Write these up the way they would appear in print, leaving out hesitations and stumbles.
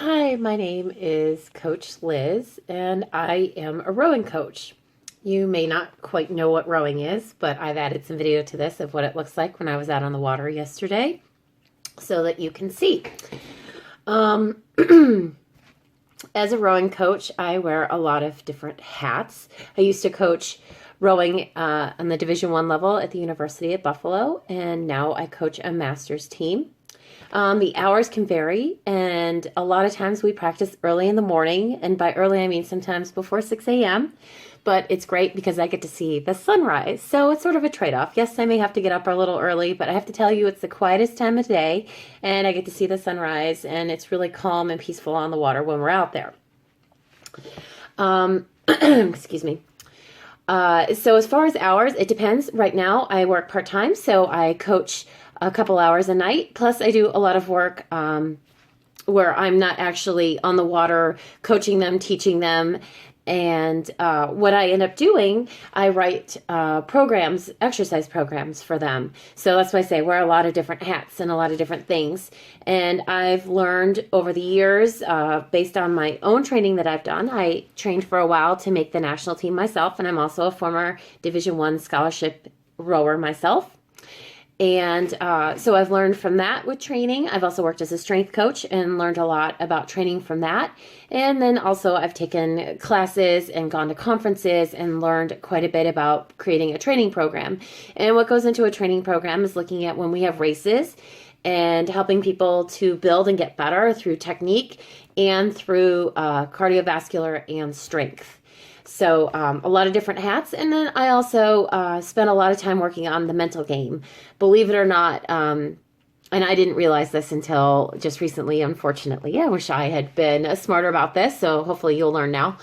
Hi, my name is Coach Liz, and I am a rowing coach. You may not quite know what rowing is, but I've added some video to this of what it looks like when I was out on the water yesterday so that you can see. As a rowing coach, I wear a lot of different hats. I used to coach rowing on the Division I level at the University of Buffalo, and now I coach a master's team. The hours can vary, and a lot of times we practice early in the morning, and by early I mean sometimes before 6 a.m., but it's great because I get to see the sunrise, so it's sort of a trade-off. Yes, I may have to get up a little early, but I have to tell you it's the quietest time of day, and I get to see the sunrise, and it's really calm and peaceful on the water when we're out there. Excuse me. So as far as hours, it depends. Right now I work part-time, so I coach a couple hours a night. Plus I do a lot of work where I'm not actually on the water coaching them, teaching them. And what I end up doing, I write programs, exercise programs for them. So that's why I say I wear a lot of different hats and a lot of different things. And I've learned over the years, based on my own training that I've done, I trained for a while to make the national team myself. And I'm also a former Division I scholarship rower myself. And so I've learned from that with training. I've also worked as a strength coach and learned a lot about training from that. And then also I've taken classes and gone to conferences and learned quite a bit about creating a training program. And what goes into a training program is looking at when we have races and helping people to build and get better through technique and through cardiovascular and strength. So a lot of different hats. And then I also spent a lot of time working on the mental game. Believe it or not, and I didn't realize this until just recently, unfortunately. I wish I had been smarter about this, so hopefully you'll learn now.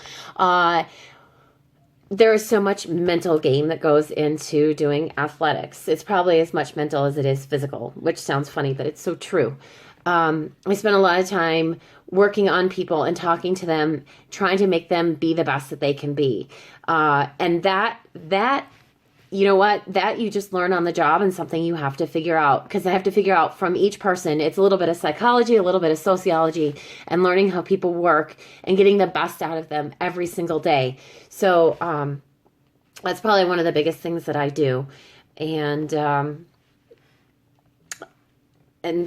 There is so much mental game that goes into doing athletics. It's probably as much mental as it is physical, which sounds funny, but it's so true. I spent a lot of time working on people and talking to them, trying to make them be the best that they can be. And that, you know what, that you just learn on the job and something you have to figure out, because I have to figure out from each person. It's a little bit of psychology, a little bit of sociology, and learning how people work and getting the best out of them every single day. So that's probably one of the biggest things that I do. And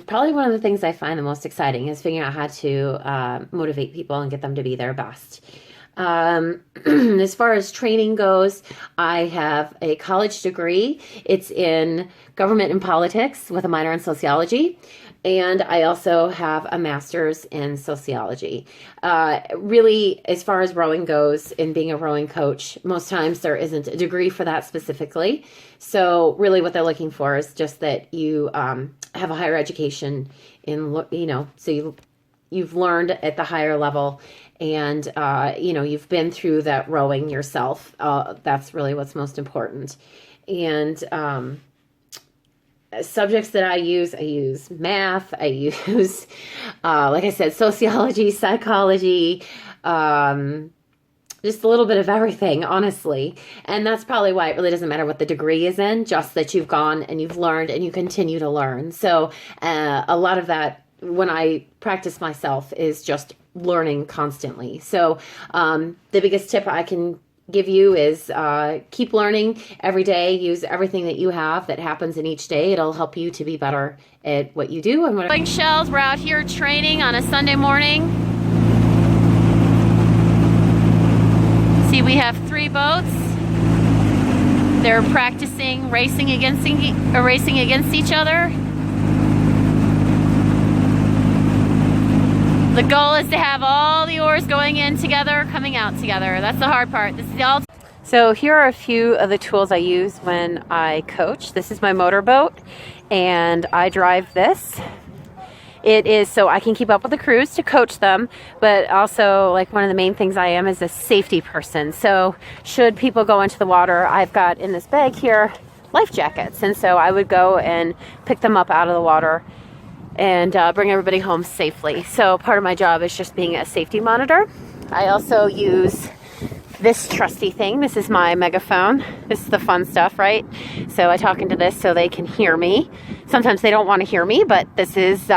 probably one of the things I find the most exciting is figuring out how to motivate people and get them to be their best. As far as training goes, I have a college degree. It's in government and politics with a minor in sociology. And I also have a master's in sociology. Really, as far as rowing goes, in being a rowing coach, most times there isn't a degree for that specifically. So really what they're looking for is just that you have a higher education in, so you've learned at the higher level and, you've been through that rowing yourself. That's really what's most important. And subjects that I use math, I use, like I said, sociology, psychology, just a little bit of everything, honestly. And that's probably why it really doesn't matter what the degree is in, just that you've gone and you've learned and you continue to learn. So a lot of that, when I practice myself, is just learning constantly. So the biggest tip I can give you is keep learning every day. Use everything that you have that happens in each day. It'll help you to be better at what you do. And what shells, we're out here training on a Sunday morning. See, we have 3 boats. They're practicing racing against each other. The goal is to have all the oars going in together, coming out together. That's the hard part. This is all. So here are a few of the tools I use when I coach. This is my motorboat, and I drive this. It is so I can keep up with the crews to coach them, but also, like, one of the main things I am is a safety person. So should people go into the water, I've got in this bag here life jackets, and so I would go and pick them up out of the water and bring everybody home safely. So part of my job is just being a safety monitor. I also use this trusty thing. This is my megaphone. This is the fun stuff, right? So I talk into this so they can hear me. Sometimes they don't want to hear me, but this is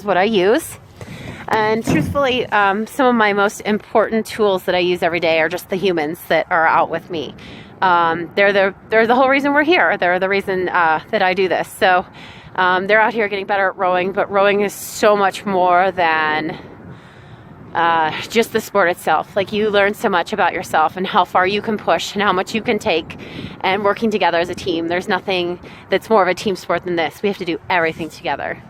what I use. And truthfully, some of my most important tools that I use every day are just the humans that are out with me. They're the whole reason we're here. They're the reason that I do this. So they're out here getting better at rowing, but rowing is so much more than just the sport itself. Like, you learn so much about yourself and how far you can push and how much you can take, and working together as a team. There's nothing that's more of a team sport than this. We have to do everything together.